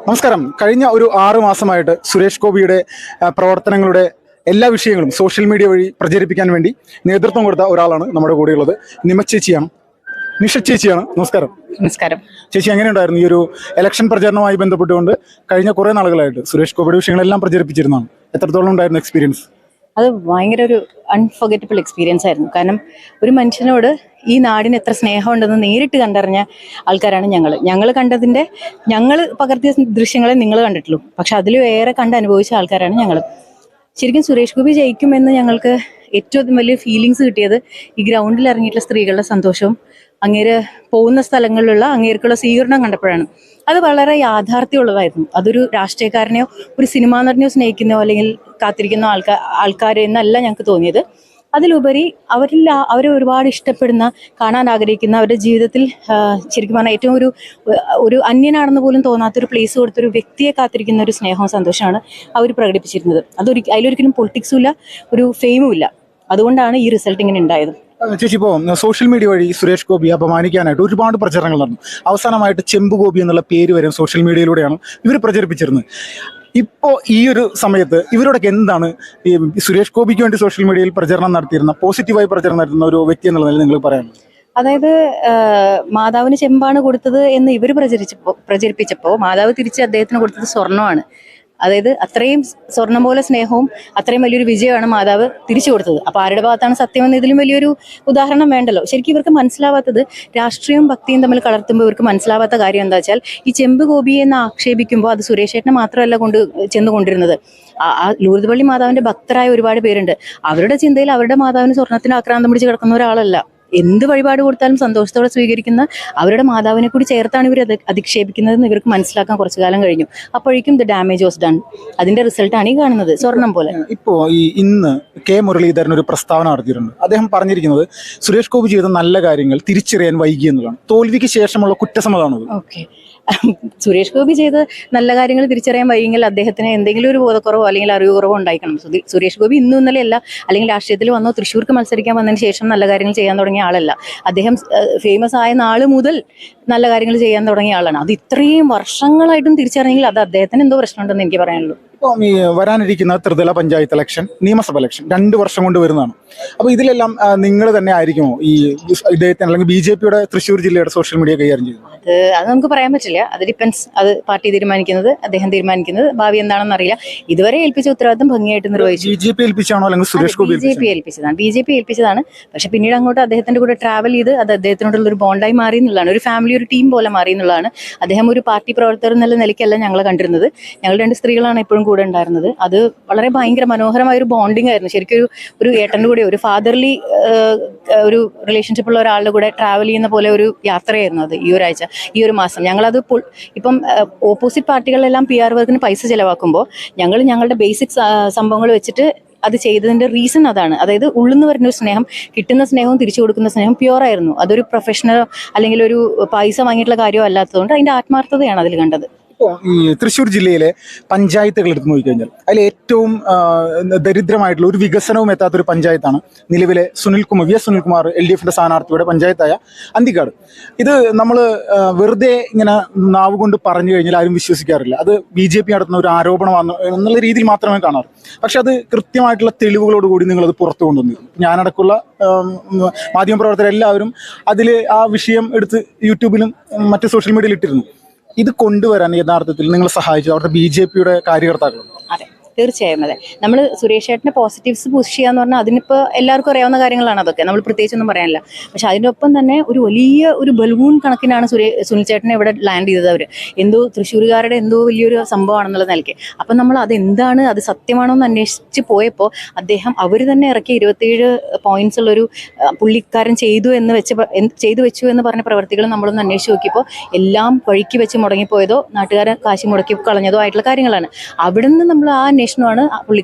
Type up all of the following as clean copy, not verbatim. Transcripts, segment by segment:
നമസ്കാരം. കഴിഞ്ഞ ഒരു 6 മാസമായിട്ട് സുരേഷ് ഗോപിയുടെ പ്രവർത്തനങ്ങളുടെ എല്ലാ വിഷയങ്ങളും സോഷ്യൽ മീഡിയ വഴി പ്രചരിപ്പിക്കാൻ വേണ്ടി നേതൃത്വം കൊടുത്ത ഒരാളാണ് നമ്മുടെ കൂടെയുള്ളത്. നിഷ ചേച്ചിയാണ്. നമസ്കാരം. നമസ്കാരം ചേച്ചി, എങ്ങനെയുണ്ടായിരുന്നു ഈ ഒരു ഇലക്ഷൻ പ്രചരണവുമായി ബന്ധപ്പെട്ടുകൊണ്ട് കഴിഞ്ഞ കുറേ നാളുകളായിട്ട് സുരേഷ് ഗോപിയുടെ വിഷയങ്ങളെല്ലാം പ്രചരിപ്പിച്ചിരുന്നതാണ്? എത്രത്തോളം ഉണ്ടായിരുന്നു എക്സ്പീരിയൻസ്? അത് ഭയങ്കര ഒരു അൺഫർഗറ്റബിൾ എക്സ്പീരിയൻസ് ആയിരുന്നു. കാരണം ഒരു മനുഷ്യനോട് ഈ നാടിന് എത്ര സ്നേഹമുണ്ടെന്ന് നേരിട്ട് കണ്ടറിഞ്ഞ ആൾക്കാരാണ് ഞങ്ങൾ കണ്ടതിൻ്റെ ഞങ്ങൾ പകർത്തിയ ദൃശ്യങ്ങളെ നിങ്ങൾ കണ്ടിട്ടുള്ളൂ. പക്ഷെ അതിലും ഏറെ കണ്ട് അനുഭവിച്ച ആൾക്കാരാണ് ഞങ്ങൾ. ശരിക്കും സുരേഷ് ഗോപി ജയിക്കുമെന്ന് ഞങ്ങൾക്ക് ഏറ്റവും വലിയ ഫീലിങ്സ് കിട്ടിയത് ഈ ഗ്രൗണ്ടിൽ ഇറങ്ങിയിട്ടുള്ള സ്ത്രീകളുടെ സന്തോഷവും അങ്ങേര് പോകുന്ന സ്ഥലങ്ങളിലുള്ള അങ്ങേർക്കുള്ള സ്വീകരണം കണ്ടപ്പോഴാണ്. അത് വളരെ യാഥാർത്ഥ്യമുള്ളതായിരുന്നു. അതൊരു രാഷ്ട്രീയക്കാരനെയോ ഒരു സിനിമാ നടനെയോ സ്നേഹിക്കുന്നോ അല്ലെങ്കിൽ കാത്തിരിക്കുന്ന ആൾക്കാരെ എന്നല്ല ഞങ്ങൾക്ക് തോന്നിയത്. അതിലുപരി അവരെ ഒരുപാട് ഇഷ്ടപ്പെടുന്ന, കാണാൻ ആഗ്രഹിക്കുന്ന, അവരുടെ ജീവിതത്തിൽ ശരിക്കും പറഞ്ഞാൽ ഏറ്റവും ഒരു അന്യനാണെന്ന് പോലും തോന്നാത്തൊരു പ്ലേസ് കൊടുത്തൊരു വ്യക്തിയെ കാത്തിരിക്കുന്ന ഒരു സ്നേഹവും സന്തോഷമാണ് അവർ പ്രകടിപ്പിച്ചിരുന്നത്. അതിലൊരിക്കലും പൊളിറ്റിക്സും ഇല്ല, ഒരു ഫെയിമും ഇല്ല. അതുകൊണ്ടാണ് ഈ റിസൾട്ട് ഇങ്ങനെ ഉണ്ടായത്. ചേച്ചി, ഇപ്പോൾ സോഷ്യൽ മീഡിയ വഴി സുരേഷ് ഗോപി അപമാനിക്കാനായിട്ട് ഒരുപാട് പ്രചരണങ്ങൾ നടന്നു. അവസാനമായിട്ട് ചെമ്പ് ഗോപി എന്നുള്ള പേര് വരെ സോഷ്യൽ മീഡിയയിലൂടെയാണ് ഇവർ പ്രചരിപ്പിച്ചിരുന്നത്. ഇപ്പോൾ ഈ ഒരു സമയത്ത് ഇവരോടൊക്കെ എന്താണ് ഈ സുരേഷ് ഗോപിക്ക് വേണ്ടി സോഷ്യൽ മീഡിയയിൽ പ്രചരണം നടത്തിയിരുന്ന, പോസിറ്റീവായി പ്രചരണം നടത്തുന്ന ഒരു വ്യക്തി എന്നുള്ള നിലയിൽ നിങ്ങൾ പറയാനുള്ളത്? അതായത് മാതാവിന് ചെമ്പാണ് കൊടുത്തത് എന്ന് ഇവർ പ്രചരിപ്പിച്ചപ്പോൾ മാതാവ് തിരിച്ച് അദ്ദേഹത്തിന് കൊടുത്തത് സ്വർണ്ണമാണ്. അതായത് അത്രയും സ്വർണം പോലെ സ്നേഹവും അത്രയും വലിയൊരു വിജയമാണ് മാതാവ് തിരിച്ചു കൊടുത്തത്. അപ്പോൾ ആരുടെ ഭാഗത്താണ് സത്യമെന്ന് ഇതിലും വലിയൊരു ഉദാഹരണം വേണ്ടല്ലോ. ശരിക്കും ഇവർക്ക് മനസ്സിലാവാത്തത്, രാഷ്ട്രീയവും ഭക്തിയും തമ്മിൽ കളർത്തുമ്പോൾ ഇവർക്ക് മനസ്സിലാവാത്ത കാര്യം എന്താ വെച്ചാൽ, ഈ ചെമ്പ് ഗോപിയെ എന്ന് ആക്ഷേപിക്കുമ്പോൾ അത് സുരേഷേട്ടനെ മാത്രമല്ല ചെന്നുകൊണ്ടിരുന്നത്. ലൂർദ് പള്ളി മാതാവിന്റെ ഭക്തരായ ഒരുപാട് പേരുണ്ട്. അവരുടെ ചിന്തയിൽ അവരുടെ മാതാവിന് സ്വർണ്ണത്തിന് ആക്രാന്തം പിടിച്ച് കിടക്കുന്ന ഒരാളല്ല. എന്ത് വഴിപാട് കൊടുത്താലും സന്തോഷത്തോടെ സ്വീകരിക്കുന്ന അവരുടെ മാതാവിനെ കൂടി ചേർത്താണ് ഇവർ അധിക്ഷേപിക്കുന്നതെന്ന് ഇവർക്ക് മനസ്സിലാക്കാൻ കുറച്ചു കാലം കഴിഞ്ഞു. അപ്പോഴേക്കും ദ ഡാമേജ് വാസ് ഡൺ. അതിന്റെ റിസൾട്ടാണ് ഈ കാണുന്നത്, സ്വർണം പോലെ. ഇപ്പോൾ ഇന്ന് കെ മുരളീധരൻ ഒരു പ്രസ്താവന നടത്തിയിട്ടുണ്ട്. അദ്ദേഹം പറഞ്ഞിരിക്കുന്നത് സുരേഷ് ഗോപി ചെയ്ത നല്ല കാര്യങ്ങൾ തിരിച്ചറിയാൻ വൈകി എന്നുള്ളതാണ്. തോൽവിക്ക് ശേഷമുള്ള കുറ്റസമ്മതമാണത്. ഓക്കെ, സുരേഷ് ഗോപി ചെയ്ത് നല്ല കാര്യങ്ങൾ തിരിച്ചറിയാൻ വൈകിയെങ്കിൽ അദ്ദേഹത്തിന് എന്തെങ്കിലും ഒരു ബോധക്കുറവോ അല്ലെങ്കിൽ അറിവ് കുറവോ ഉണ്ടായിക്കണം. സുരേഷ് ഗോപി ഇന്നും ഇന്നലെ അല്ല, അല്ലെങ്കിൽ രാഷ്ട്രീയത്തിൽ വന്നോ തൃശ്ശൂർക്ക് മത്സരിക്കാൻ വന്നതിന് ശേഷം നല്ല കാര്യങ്ങൾ ചെയ്യാൻ തുടങ്ങിയ ആളല്ല. അദ്ദേഹം ഫേമസ് ആയ നാൾ മുതൽ നല്ല കാര്യങ്ങൾ ചെയ്യാൻ തുടങ്ങിയ ആളാണ്. അത് ഇത്രയും വർഷങ്ങളായിട്ടും തിരിച്ചറിഞ്ഞെങ്കിൽ അത് അദ്ദേഹത്തിന് എന്തോ പ്രശ്നമുണ്ടെന്ന് എനിക്ക് പറയാനുള്ളൂ. ഇപ്പം ഈ വരാനിരിക്കുന്ന ത്രിതല പഞ്ചായത്ത് ഇലക്ഷൻ, നിയമസഭ ഇലക്ഷൻ 2 വർഷം കൊണ്ട് വരുന്നതാണ്. അപ്പോൾ ഇതിലെല്ലാം നിങ്ങൾ തന്നെ ആയിരിക്കുമോ ഈ ഇദ്ദേഹത്തിന് അല്ലെങ്കിൽ BJP-യുടെ തൃശ്ശൂർ ജില്ലയുടെ സോഷ്യൽ മീഡിയ കൈകാര്യം ചെയ്യുന്നത്? അത് നമുക്ക് പറയാൻ പറ്റില്ല. അത് ഡിപ്പെൻസ്. അത് പാർട്ടി തീരുമാനിക്കുന്നത്, അദ്ദേഹം തീരുമാനിക്കുന്നത്. ഭാവി എന്താണെന്ന് അറിയില്ല. ഇതുവരെ ഏൽപ്പിച്ച ഉത്തരവാദിത്തം ഭംഗിയായിട്ട് നിർവഹിച്ചു. BJP ഏൽപ്പിച്ചാണോ അല്ലെങ്കിൽ സുരേഷ് ഗോപി BJP ഏൽപ്പിച്ചതാണ്. പക്ഷെ പിന്നീട് അങ്ങോട്ട് അദ്ദേഹത്തിന്റെ കൂടെ ട്രാവൽ ചെയ്ത് അത് അദ്ദേഹത്തിനോടുള്ള ഒരു ബോണ്ടായി മാറി എന്നുള്ളതാണ്. ഒരു ഫാമിലി, ഒരു ടീം പോലെ മാറി എന്നുള്ളതാണ്. അദ്ദേഹം ഒരു പാർട്ടി പ്രവർത്തകർ എന്നുള്ള നിലയ്ക്കല്ല ഞങ്ങളെ കണ്ടിരുന്നത്. ഞങ്ങൾ 2 സ്ത്രീകളാണ് എപ്പോഴും കൂടെ ഉണ്ടായിരുന്നത്. അത് വളരെ ഭയങ്കര മനോഹരമായ ഒരു ബോണ്ടിങ് ആയിരുന്നു. ശരിക്കും ഒരു ഏട്ടൻ്റെ കൂടെ, ഒരു ഫാദർലി ഒരു റിലേഷൻഷിപ്പ് ഉള്ള ഒരാളുടെ കൂടെ ട്രാവൽ ചെയ്യുന്ന പോലെ ഒരു യാത്രയായിരുന്നു അത് ഈ ഒരാഴ്ച, ഈ ഒരു മാസം. ഞങ്ങളത് ഇപ്പം ഓപ്പോസിറ്റ് പാർട്ടികളെല്ലാം PR വർക്കിന് പൈസ ചിലവാക്കുമ്പോൾ ഞങ്ങളുടെ ബേസിക് സംഭവങ്ങൾ വെച്ചിട്ട് അത് ചെയ്തതിന്റെ റീസൺ അതാണ്. അതായത് ഉള്ളിന്ന് വരുന്ന ഒരു സ്നേഹം, കിട്ടുന്ന സ്നേഹവും തിരിച്ചു കൊടുക്കുന്ന സ്നേഹം പ്യുവറായിരുന്നു. അതൊരു പ്രൊഫഷണൽ അല്ലെങ്കിൽ ഒരു പൈസ വാങ്ങിയിട്ടുള്ള കാര്യമോ അല്ലാത്തതുകൊണ്ട് അതിന്റെ ആത്മാർത്ഥതയാണ് അതിൽ കണ്ടത്. ഇപ്പോൾ ഈ തൃശ്ശൂർ ജില്ലയിലെ പഞ്ചായത്തുകൾ എടുത്ത് നോക്കിക്കഴിഞ്ഞാൽ അതിൽ ഏറ്റവും ദരിദ്രമായിട്ടുള്ള, ഒരു വികസനവും എത്താത്തൊരു പഞ്ചായത്താണ് നിലവിലെ സുനിൽകുമാർ LDF-ന്റെ സ്ഥാനാർത്ഥിയുടെ പഞ്ചായത്തായ അന്തിക്കാട്. ഇത് നമ്മൾ വെറുതെ ഇങ്ങനെ നാവ് കൊണ്ട് പറഞ്ഞു കഴിഞ്ഞാൽ ആരും വിശ്വസിക്കാറില്ല. അത് BJP നടത്തുന്ന ഒരു ആരോപണമാണ് എന്നുള്ള രീതിയിൽ മാത്രമേ കാണാറ്. പക്ഷെ അത് കൃത്യമായിട്ടുള്ള തെളിവുകളോടുകൂടി നിങ്ങളത് പുറത്തു കൊണ്ടുവന്നിരുന്നു. ഞാനടക്കമുള്ള മാധ്യമപ്രവർത്തകരെല്ലാവരും അതിൽ ആ വിഷയം എടുത്ത് യൂട്യൂബിലും മറ്റ് സോഷ്യൽ മീഡിയയിൽ ഇട്ടിരുന്നു. ഇത് കൊണ്ടുവരാൻ യഥാർത്ഥത്തിൽ നിങ്ങൾ സഹായിച്ചു അവരുടെ BJP-യുടെ കാര്യകർത്താക്കളുണ്ട്? അതെ, തീർച്ചയായും. അതെ, നമ്മൾ സുരേഷ് ചേട്ടൻ്റെ പോസിറ്റീവ്സ് പുഷ് ചെയ്യാന്ന് പറഞ്ഞാൽ അതിനിപ്പോൾ എല്ലാവർക്കും അറിയാവുന്ന കാര്യങ്ങളാണ്. അതൊക്കെ നമ്മൾ പ്രത്യേകിച്ചൊന്നും പറയാനില്ല. പക്ഷെ അതിനൊപ്പം തന്നെ ഒരു വലിയ ഒരു ബലൂൺ കണക്കിനാണ് സുനിൽ ചേട്ടനെ ഇവിടെ ലാൻഡ് ചെയ്തത്. അവർ എന്തോ തൃശ്ശൂരുകാരുടെ എന്തോ വലിയൊരു സംഭവമാണെന്നുള്ള നിലയ്ക്ക്. അപ്പം നമ്മൾ അതെന്താണ്, അത് സത്യമാണോ എന്ന് അന്വേഷിച്ച് പോയപ്പോൾ അവർ തന്നെ ഇറക്കിയ 27 പോയിന്റ്സ് ഉള്ളൊരു പുള്ളിക്കാരൻ ചെയ്തു വെച്ചു എന്ന് പറഞ്ഞ പ്രവർത്തികൾ നമ്മളൊന്ന് അന്വേഷിച്ച് നോക്കിയപ്പോൾ എല്ലാം വഴിക്ക് വെച്ച് മുടങ്ങിപ്പോയതോ നാട്ടുകാരെ കാശ് മുടക്കി കളഞ്ഞതോ ആയിട്ടുള്ള കാര്യങ്ങളാണ്. അവിടെ നിന്ന് നമ്മൾ ആ ാണ്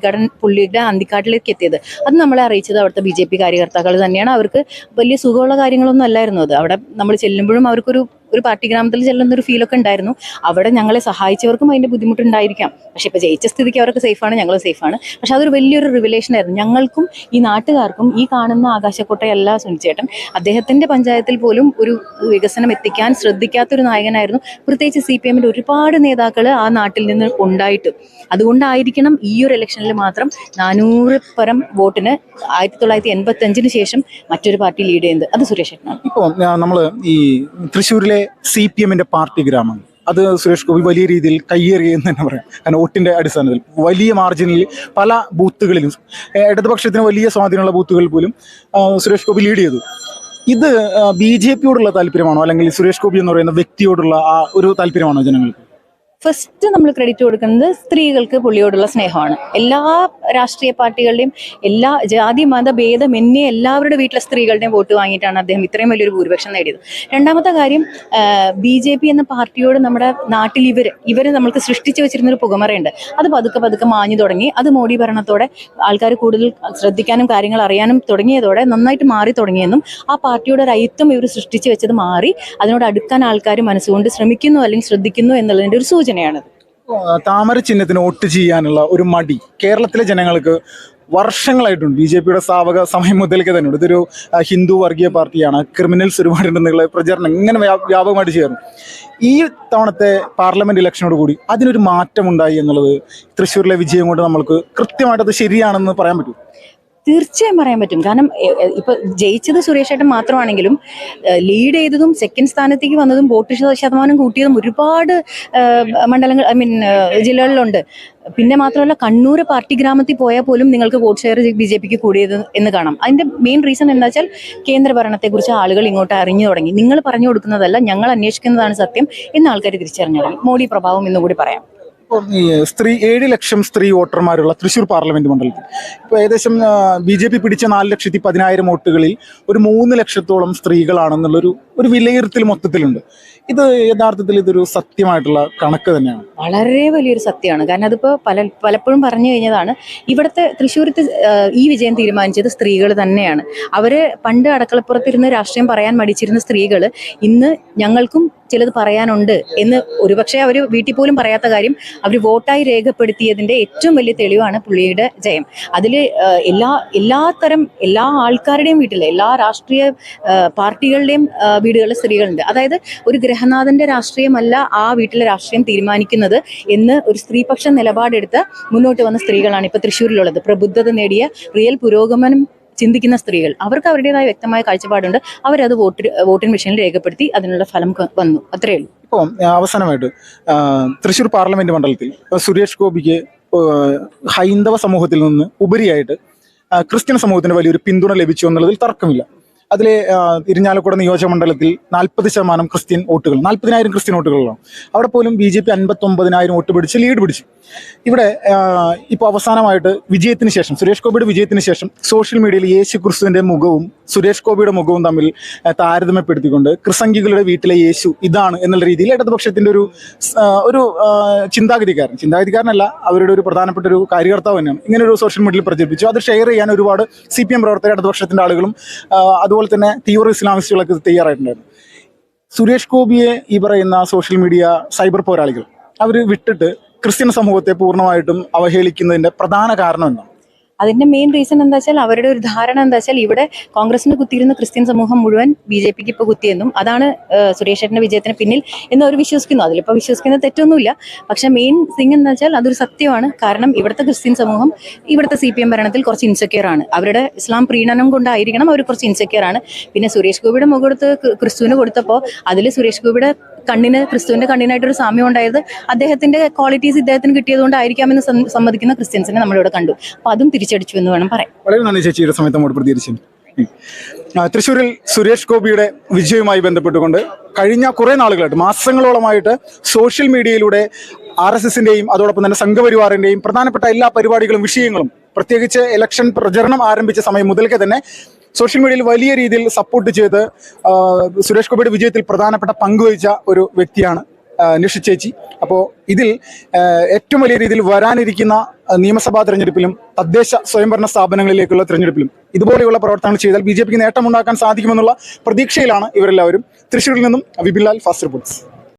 പുള്ളിയുടെ അന്തിക്കാട്ടിലേക്ക് എത്തിയത്. അത് നമ്മളെ അറിയിച്ചത് അവിടുത്തെ BJP കാര്യകർത്താക്കൾ തന്നെയാണ്. അവർക്ക് വലിയ സുഖമുള്ള കാര്യങ്ങളൊന്നും അല്ലായിരുന്നു അത്. അവിടെ നമ്മൾ ചെല്ലുമ്പോഴും അവർക്കൊരു ഒരു പാർട്ടി ഗ്രാമത്തിൽ ചെല്ലുന്ന ഒരു ഫീലൊക്കെ ഉണ്ടായിരുന്നു. അവിടെ ഞങ്ങളെ സഹായിച്ചവർക്കും അതിന്റെ ബുദ്ധിമുട്ടുണ്ടായിരിക്കാം. പക്ഷെ ഇപ്പൊ ജയിച്ച സ്ഥിതിക്ക് അവരൊക്കെ സേഫാണ്, ഞങ്ങളും സേഫാണ്. പക്ഷെ അതൊരു വലിയൊരു റിവലേഷൻ ആയിരുന്നു ഞങ്ങൾക്കും ഈ നാട്ടുകാർക്കും. ഈ കാണുന്ന ആകാശക്കോട്ടയല്ല സുനിച്ചേട്ടൻ, അദ്ദേഹത്തിന്റെ പഞ്ചായത്തിൽ പോലും ഒരു വികസനം എത്തിക്കാൻ ശ്രദ്ധിക്കാത്തൊരു നായകനായിരുന്നു. പ്രത്യേകിച്ച് CPM-ന്റെ ഒരുപാട് നേതാക്കൾ ആ നാട്ടിൽ നിന്ന് ഉണ്ടായിട്ട് അതുകൊണ്ടായിരിക്കണം ഈ ഒരു ഇലക്ഷനിൽ മാത്രം 400 പരം വോട്ടിന് 1985 ശേഷം മറ്റൊരു പാർട്ടി ലീഡ് ചെയ്യുന്നത്. അത് സുരേഷ് ഏട്ടനാണ്. ഇപ്പോൾ നമ്മൾ ഈ തൃശ്ശൂരിലെ CPM-ന്റെ പാർട്ടി ഗ്രാമം അത് സുരേഷ് ഗോപി വലിയ രീതിയിൽ കയ്യേറി എന്ന് തന്നെ പറയാം. കാരണം വോട്ടിന്റെ അടിസ്ഥാനത്തിൽ വലിയ മാർജിനിൽ പല ബൂത്തുകളിലും ഇടതുപക്ഷത്തിന് വലിയ സ്വാധീനമുള്ള ബൂത്തുകളിൽ പോലും സുരേഷ് ഗോപി ലീഡ് ചെയ്തു. ഇത് BJP-യോടുള്ള താല്പര്യമാണോ, അല്ലെങ്കിൽ സുരേഷ് ഗോപി എന്ന് പറയുന്ന വ്യക്തിയോടുള്ള ആ ഒരു താല്പര്യമാണോ ജനങ്ങൾക്ക്? ഫസ്റ്റ് നമ്മൾ ക്രെഡിറ്റ് കൊടുക്കുന്നത് സ്ത്രീകൾക്ക് പുള്ളിയോടുള്ള സ്നേഹമാണ്. എല്ലാ രാഷ്ട്രീയ പാർട്ടികളുടെയും എല്ലാ ജാതി മത ഭേദമന്യേ എല്ലാവരുടെ വീട്ടിലെ സ്ത്രീകളുടെയും വോട്ട് വാങ്ങിയിട്ടാണ് അദ്ദേഹം ഇത്രയും വലിയൊരു ഭൂരിപക്ഷം നേടിയത്. രണ്ടാമത്തെ കാര്യം, BJP എന്ന പാർട്ടിയോട് നമ്മുടെ നാട്ടിൽ ഇവര് നമ്മൾക്ക് സൃഷ്ടിച്ചു വെച്ചിരുന്നൊരു പുകമറയുണ്ട്. അത് പതുക്കെ പതുക്കെ മാഞ്ഞു തുടങ്ങി. അത് മോഡി ഭരണത്തോടെ ആൾക്കാർ കൂടുതൽ ശ്രദ്ധിക്കാനും കാര്യങ്ങൾ അറിയാനും തുടങ്ങിയതോടെ നന്നായിട്ട് മാറി തുടങ്ങിയെന്നും ആ പാർട്ടിയുടെ ഒരു ഐത്വം ഇവർ സൃഷ്ടിച്ചു വെച്ചത് മാറി അതിനോട് അടുക്കാൻ ആൾക്കാർ മനസ്സുകൊണ്ട് ശ്രമിക്കുന്നു അല്ലെങ്കിൽ ശ്രദ്ധിക്കുന്നു എന്നുള്ളതിന്റെ ഒരു സൂചന. താമര ചിഹ്നത്തിന് വോട്ട് ചെയ്യാനുള്ള ഒരു മടി കേരളത്തിലെ ജനങ്ങൾക്ക് വർഷങ്ങളായിട്ടുണ്ട്. BJP-യുടെ സ്ഥാപക സമയം മുതൽക്ക് തന്നെ ഉണ്ട്. ഇതൊരു ഹിന്ദു വർഗീയ പാർട്ടിയാണ്, ക്രിമിനൽസ് ഒരുപാടുണ്ടെന്നുള്ള പ്രചരണം ഇങ്ങനെ വ്യാപകമായിട്ട് ചേർന്നു. ഈ തവണത്തെ പാർലമെന്റ് ഇലക്ഷനോട് കൂടി അതിനൊരു മാറ്റമുണ്ടായി എന്നുള്ളത് തൃശ്ശൂരിലെ വിജയം കൊണ്ട് നമ്മൾക്ക് കൃത്യമായിട്ട് അത് ശരിയാണെന്ന് പറയാൻ പറ്റും. തീർച്ചയായും പറയാൻ പറ്റും. കാരണം ഇപ്പൊ ജയിച്ചത് സുരേഷ് ഏട്ടൻ മാത്രമാണെങ്കിലും ലീഡ് ചെയ്തതും സെക്കൻഡ് സ്ഥാനത്തേക്ക് വന്നതും വോട്ട് ശതമാനം കൂട്ടിയതും ഒരുപാട് മണ്ഡലങ്ങൾ ജില്ലകളിലുണ്ട്. പിന്നെ മാത്രമല്ല, കണ്ണൂർ പാർട്ടി ഗ്രാമത്തിൽ പോയാൽ പോലും നിങ്ങൾക്ക് വോട്ട് ഷെയർ BJP-ക്ക് കൂടിയത് എന്ന് കാണാം. അതിന്റെ മെയിൻ റീസൺ എന്താ വെച്ചാൽ കേന്ദ്ര ഭരണത്തെക്കുറിച്ച് ആളുകൾ ഇങ്ങോട്ട് അറിഞ്ഞു തുടങ്ങി. നിങ്ങൾ പറഞ്ഞു കൊടുക്കുന്നതല്ല, ഞങ്ങൾ അന്വേഷിക്കുന്നതാണ് സത്യം എന്ന് ആൾക്കാർ തിരിച്ചറിഞ്ഞു തുടങ്ങി. മോഡി പ്രഭാവം എന്നുകൂടി പറയാം. ഈ 7 ലക്ഷം സ്ത്രീ വോട്ടർമാരുള്ള തൃശ്ശൂർ പാർലമെന്റ് മണ്ഡലത്തിൽ ഇപ്പോൾ ഏകദേശം BJP പിടിച്ച 4,10,000 വോട്ടുകളിൽ ഒരു 3 ലക്ഷത്തോളം സ്ത്രീകളാണെന്നുള്ളൊരു വിലയിരുത്തൽ മൊത്തത്തിലുണ്ട്. ഇത് യഥാർത്ഥത്തിൽ ഇതൊരു സത്യമായിട്ടുള്ള കണക്ക് തന്നെയാണ്. വളരെ വലിയൊരു സത്യമാണ്. കാരണം അതിപ്പോൾ പലപ്പോഴും പറഞ്ഞു കഴിഞ്ഞതാണ്. ഇവിടുത്തെ തൃശ്ശൂരത്ത് ഈ വിജയം തീരുമാനിച്ചത് സ്ത്രീകൾ തന്നെയാണ്. അവര് പണ്ട് അടക്കളപ്പുറത്തിരുന്ന് രാഷ്ട്രീയം പറയാൻ മടിച്ചിരുന്ന സ്ത്രീകൾ ഇന്ന് ഞങ്ങൾക്കും ചിലത് പറയാനുണ്ട് എന്ന് ഒരുപക്ഷെ അവർ വീട്ടിൽ പോലും പറയാത്ത കാര്യം അവർ വോട്ടായി രേഖപ്പെടുത്തിയതിന്റെ ഏറ്റവും വലിയ തെളിവാണ് പുള്ളിയുടെ ജയം. അതിൽ എല്ലാ ആൾക്കാരുടെയും വീട്ടിലെ എല്ലാ രാഷ്ട്രീയ പാർട്ടികളുടെയും വീടുകളിൽ സ്ത്രീകളുണ്ട്. അതായത് ഒരു ഗ്രഹനാഥന്റെ രാഷ്ട്രീയമല്ല ആ വീട്ടിലെ രാഷ്ട്രീയം തീരുമാനിക്കുന്നത് എന്ന് ഒരു സ്ത്രീപക്ഷ നിലപാടെടുത്ത് മുന്നോട്ട് വന്ന സ്ത്രീകളാണ് ഇപ്പൊ തൃശ്ശൂരിലുള്ളത്. പ്രബുദ്ധത നേടിയ റിയൽ പുരോഗമനം ചിന്തിക്കുന്ന സ്ത്രീകൾ. അവർക്ക് അവരുടേതായ വ്യക്തമായ കാഴ്ചപ്പാടുണ്ട്. അവരത് വോട്ടിംഗ് മെഷീനിൽ രേഖപ്പെടുത്തി അതിനുള്ള ഫലം വന്നു. അത്രയേ ഉള്ളൂ. ഇപ്പോൾ അവസാനമായിട്ട് തൃശ്ശൂർ പാർലമെന്റ് മണ്ഡലത്തിൽ സുരേഷ് ഗോപിക്ക് ഹൈന്ദവ സമൂഹത്തിൽ നിന്ന് ഉപരിയായിട്ട് ക്രിസ്ത്യൻ സമൂഹത്തിന് വലിയൊരു പിന്തുണ ലഭിച്ചു എന്നുള്ളതിൽ തർക്കമില്ല. അതിലെ ഇരിഞ്ഞാലക്കുട നിയോജക മണ്ഡലത്തിൽ 40% ക്രിസ്ത്യൻ വോട്ടുകൾ, 40,000 ക്രിസ്ത്യൻ വോട്ടുകളാണ്. അവിടെ പോലും BJP 59,000 വോട്ട് പിടിച്ച് ലീഡ് പിടിച്ചു. ഇവിടെ ഇപ്പോൾ അവസാനമായിട്ട് വിജയത്തിന് ശേഷം, സുരേഷ് ഗോപിയുടെ വിജയത്തിന് ശേഷം സോഷ്യൽ മീഡിയയിൽ യേശു ക്രിസ്തുവിന്റെ മുഖവും സുരേഷ് ഗോപിയുടെ മുഖവും തമ്മിൽ താരതമ്യപ്പെടുത്തിക്കൊണ്ട് ക്രിസംഖികളുടെ വീട്ടിലെ യേശു ഇതാണ് എന്നുള്ള രീതിയിൽ ഇടതുപക്ഷത്തിന്റെ ഒരു ചിന്താഗതിക്കാരനല്ല, അവരുടെ ഒരു പ്രധാനപ്പെട്ട ഒരു കാര്യകർത്താവ് തന്നെയാണ് ഇങ്ങനെ ഒരു സോഷ്യൽ മീഡിയയിൽ പ്രചരിപ്പിച്ചു. അത് ഷെയർ ചെയ്യാൻ ഒരുപാട് CPM പ്രവർത്തകർ, ഇടതുപക്ഷത്തിന്റെ ആളുകളും അതുപോലെ തന്നെ തീവ്ര ഇസ്ലാമിസ്റ്റുകളൊക്കെ തയ്യാറായിട്ടുണ്ടായിരുന്നു. സുരേഷ് ഗോപിയെ ഈ പറയുന്ന സോഷ്യൽ മീഡിയ സൈബർ പോരാളികൾ അവർ വിട്ടിട്ട് ക്രിസ്ത്യൻ സമൂഹത്തെ പൂർണ്ണമായിട്ടും അവഹേളിക്കുന്നതിന്റെ പ്രധാന കാരണം എന്താണ്? അതിന്റെ മെയിൻ റീസൺ എന്താ വെച്ചാൽ അവരുടെ ഒരു ധാരണ എന്താ വെച്ചാൽ ഇവിടെ കോൺഗ്രസിന് കുത്തിയിരുന്ന ക്രിസ്ത്യൻ സമൂഹം മുഴുവൻ BJP-ക്ക് ഇപ്പൊ കുത്തിയെന്നും അതാണ് സുരേഷ് ഏട്ടന്റെ വിജയത്തിന് പിന്നിൽ എന്ന് അവർ വിശ്വസിക്കുന്നു. അതിലിപ്പോ വിശ്വസിക്കുന്ന തെറ്റൊന്നുമില്ല. പക്ഷെ മെയിൻ തിങ് എന്താ വെച്ചാൽ അതൊരു സത്യമാണ്. കാരണം ഇവിടുത്തെ ക്രിസ്ത്യൻ സമൂഹം ഇവിടുത്തെ CPM ഭരണത്തിൽ കുറച്ച് ഇൻസെക്യൂർ ആണ്. അവരുടെ ഇസ്ലാം പ്രീണനം കൊണ്ടായിരിക്കണം അവർ കുറച്ച് ഇൻസെക്യൂർ ആണ്. പിന്നെ സുരേഷ് ഗോപിയുടെ മുഖത്ത് ക്രിസ്തുവിന് കൊടുത്തപ്പോൾ അതിൽ സുരേഷ് ഗോപിയുടെ ക്രിസ്തുവിന്റെ കണ്ണിനായിട്ടൊരു സാമ്യം ഉണ്ടായത് അദ്ദേഹത്തിന്റെ ക്വാളിറ്റീസ് ഇദ്ദേഹത്തിന് കിട്ടിയതുകൊണ്ടായിരിക്കാമെന്ന് സമ്മതിക്കുന്ന ക്രിസ്ത്യൻസിനെ നമ്മളിവിടെ കണ്ടു. അപ്പൊ അതും തിരിച്ചടിച്ചു എന്ന് വേണം പറയാൻ. വളരെ നന്ദി ചേച്ചിയുടെ സമയത്ത് നമ്മോട് പ്രതികരിച്ചു. തൃശ്ശൂരിൽ സുരേഷ് ഗോപിയുടെ വിജയവുമായി ബന്ധപ്പെട്ടുകൊണ്ട് കഴിഞ്ഞ കുറെ നാളുകളായിട്ട്, മാസങ്ങളോളമായിട്ട് സോഷ്യൽ മീഡിയയിലൂടെ RSSന്റെയും അതോടൊപ്പം തന്നെ സംഘപരിവാറിന്റെയും പ്രധാനപ്പെട്ട എല്ലാ പരിപാടികളും വിഷയങ്ങളും, പ്രത്യേകിച്ച് ഇലക്ഷൻ പ്രചരണം ആരംഭിച്ച സമയം മുതൽക്കേ തന്നെ സോഷ്യൽ മീഡിയയിൽ വലിയ രീതിയിൽ സപ്പോർട്ട് ചെയ്ത് സുരേഷ് ഗോപിയുടെ വിജയത്തിൽ പ്രധാനപ്പെട്ട പങ്കുവഹിച്ച ഒരു വ്യക്തിയാണ് നിഷ ചേച്ചി. അപ്പോൾ ഇതിൽ ഏറ്റവും വലിയ രീതിയിൽ വരാനിരിക്കുന്ന നിയമസഭാ തെരഞ്ഞെടുപ്പിലും തദ്ദേശ സ്വയംഭരണ സ്ഥാപനങ്ങളിലേക്കുള്ള തിരഞ്ഞെടുപ്പിലും ഇതുപോലെയുള്ള പ്രവർത്തനങ്ങൾ ചെയ്താൽ BJPക്ക് നേട്ടമുണ്ടാക്കാൻ സാധിക്കുമെന്നുള്ള പ്രതീക്ഷയിലാണ് ഇവരെല്ലാവരും. തൃശ്ശൂരിൽ നിന്നും വിപിൻലാൽ, ഫാസ്റ്റ് റിപ്പോർട്ട്സ്.